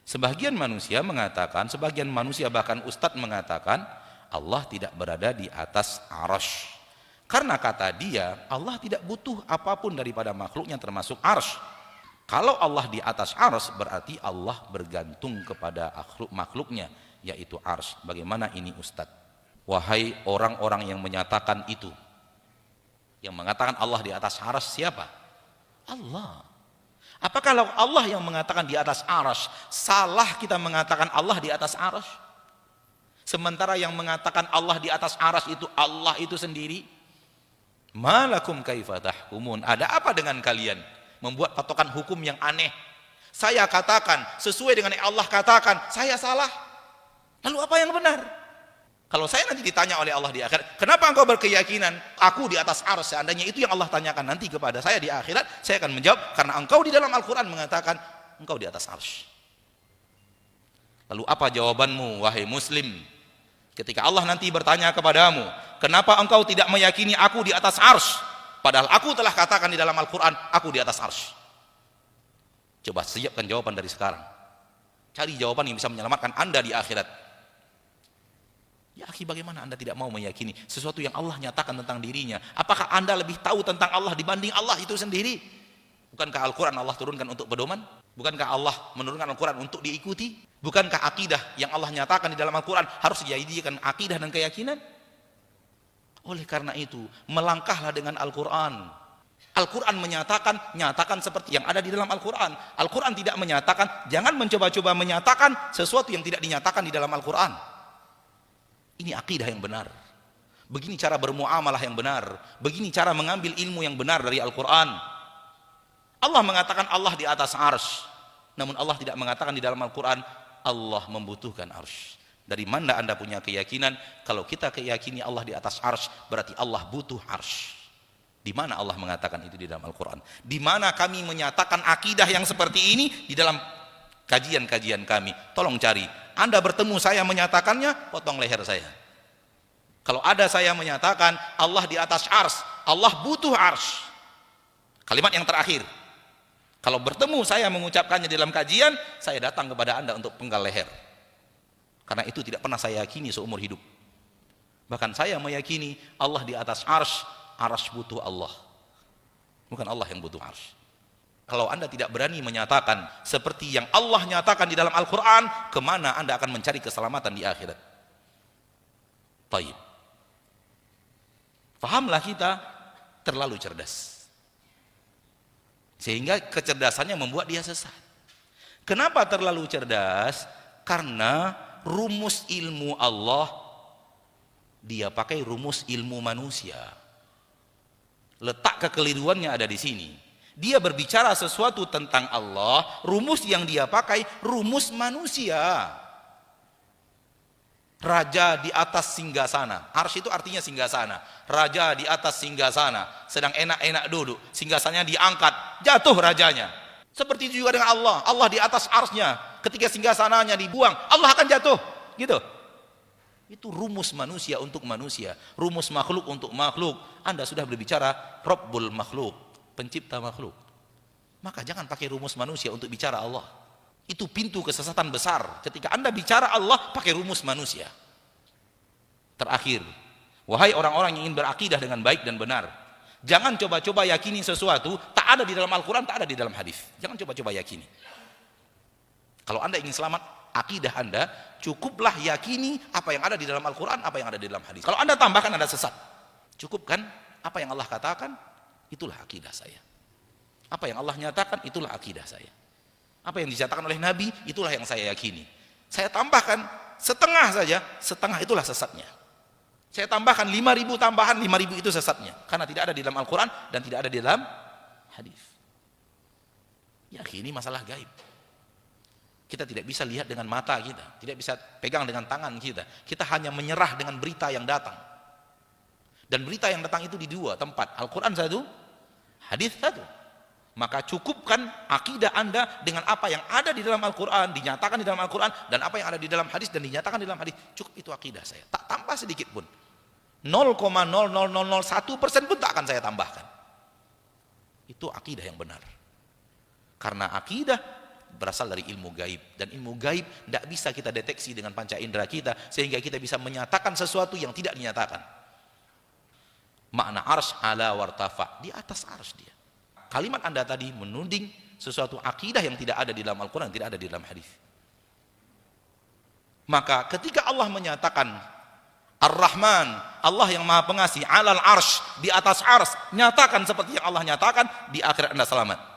Sebagian manusia mengatakan, sebagian manusia bahkan ustadz mengatakan Allah tidak berada di atas arsy. Karena kata dia, Allah tidak butuh apapun daripada makhluknya termasuk arsy. Kalau Allah di atas arsy berarti Allah bergantung kepada makhluknya yaitu arsy. Bagaimana ini ustadz? Wahai orang-orang yang menyatakan itu, yang mengatakan Allah di atas arsy siapa? Allah. Apakah kalau Allah yang mengatakan di atas arsy, salah kita mengatakan Allah di atas arsy? Sementara yang mengatakan Allah di atas arsy itu Allah itu sendiri. Malakum kaifa tahkumun? Ada apa dengan kalian membuat patokan hukum yang aneh? Saya katakan sesuai dengan yang Allah katakan, saya salah. Lalu apa yang benar? Kalau saya nanti ditanya oleh Allah di akhirat, kenapa engkau berkeyakinan aku di atas arsy? Seandainya itu yang Allah tanyakan nanti kepada saya di akhirat, saya akan menjawab karena engkau di dalam Al-Quran mengatakan engkau di atas arsy. Lalu apa jawabanmu wahai muslim? Ketika Allah nanti bertanya kepadamu, kenapa engkau tidak meyakini aku di atas arsy? Padahal aku telah katakan di dalam Al-Quran, aku di atas arsy. Coba siapkan jawaban dari sekarang. Cari jawaban yang bisa menyelamatkan anda di akhirat. Ya akhi, bagaimana anda tidak mau meyakini sesuatu yang Allah nyatakan tentang dirinya? Apakah anda lebih tahu tentang Allah dibanding Allah itu sendiri? Bukankah Al-Quran Allah turunkan untuk pedoman? Bukankah Allah menurunkan Al-Quran untuk diikuti? Bukankah akidah yang Allah nyatakan di dalam Al-Quran harus dijadikan akidah dan keyakinan? Oleh karena itu, melangkahlah dengan Al-Quran. Al-Quran menyatakan, nyatakan seperti yang ada di dalam Al-Quran. Al-Quran tidak menyatakan, jangan mencoba-coba menyatakan sesuatu yang tidak dinyatakan di dalam Al-Quran. Ini akidah yang benar. Begini cara bermuamalah yang benar. Begini cara mengambil ilmu yang benar dari Al-Quran. Allah mengatakan Allah di atas arsy. Namun Allah tidak mengatakan di dalam Al-Quran Allah membutuhkan arsy. Dari mana anda punya keyakinan kalau kita keyakini Allah di atas arsy berarti Allah butuh arsy? Di mana Allah mengatakan itu di dalam Al-Quran? Di mana kami menyatakan akidah yang seperti ini di dalam kajian-kajian kami? Tolong cari. Anda bertemu saya menyatakannya, potong leher saya. Kalau ada saya menyatakan Allah di atas arsy, Allah butuh arsy. Kalimat yang terakhir. Kalau bertemu saya mengucapkannya dalam kajian, saya datang kepada anda untuk penggal leher. Karena itu tidak pernah saya yakini seumur hidup. Bahkan saya meyakini Allah di atas arsy, arsy butuh Allah. Bukan Allah yang butuh arsy. Kalau anda tidak berani menyatakan seperti yang Allah nyatakan di dalam Al-Quran, kemana anda akan mencari keselamatan di akhirat? Taib. Fahamlah kita terlalu cerdas. Sehingga kecerdasannya membuat dia sesat. Kenapa terlalu cerdas? Karena rumus ilmu Allah dia pakai rumus ilmu manusia. Letak kekeliruannya ada di sini. Dia berbicara sesuatu tentang Allah, rumus yang dia pakai rumus manusia. Raja di atas singgasana. Arsy itu artinya singgasana. Raja di atas singgasana, sedang enak-enak duduk, singgasananya diangkat, jatuh rajanya. Seperti itu juga dengan Allah. Allah di atas arsy-nya, ketika singgasananya dibuang, Allah akan jatuh. Gitu. Itu rumus manusia untuk manusia, rumus makhluk untuk makhluk. Anda sudah berbicara Rabbul makhluk, pencipta makhluk. Maka jangan pakai rumus manusia untuk bicara Allah. Itu pintu kesesatan besar. Ketika anda bicara Allah pakai rumus manusia. Terakhir, wahai orang-orang yang ingin berakidah dengan baik dan benar, jangan coba-coba yakini sesuatu tak ada di dalam Al-Quran, tak ada di dalam hadis. Jangan coba-coba yakini. Kalau anda ingin selamat akidah anda, cukuplah yakini apa yang ada di dalam Al-Quran, apa yang ada di dalam hadis. Kalau anda tambahkan, anda sesat. Cukupkan apa yang Allah katakan, itulah akidah saya. Apa yang Allah nyatakan, itulah akidah saya. Apa yang dinyatakan oleh Nabi, itulah yang saya yakini. Saya tambahkan setengah saja, setengah itulah sesatnya. Saya tambahkan 5.000 tambahan, 5.000 itu sesatnya. Karena tidak ada di dalam Al-Quran dan tidak ada di dalam hadis. Ya, ini masalah gaib. Kita tidak bisa lihat dengan mata kita, tidak bisa pegang dengan tangan kita. Kita hanya menyerah dengan berita yang datang. Dan berita yang datang itu di dua tempat, Al-Quran satu, hadis satu. Maka cukupkan akidah anda dengan apa yang ada di dalam Al-Quran, dinyatakan di dalam Al-Quran, dan apa yang ada di dalam hadis dan dinyatakan di dalam hadis. Cukup itu akidah saya, tak tambah sedikit pun. 0,00001% pun tak akan saya tambahkan. Itu akidah yang benar. Karena akidah berasal dari ilmu gaib, dan ilmu gaib tidak bisa kita deteksi dengan panca indera kita sehingga kita bisa menyatakan sesuatu yang tidak dinyatakan. Makna arsy ala wartafa, di atas arsy dia. Kalimat Anda tadi menuding sesuatu akidah yang tidak ada di dalam Al-Quran, tidak ada di dalam hadis. Maka ketika Allah menyatakan Ar-Rahman, Allah yang Maha Pengasih, alal arsy, di atas arsy, nyatakan seperti yang Allah nyatakan, di akhirat Anda selamat.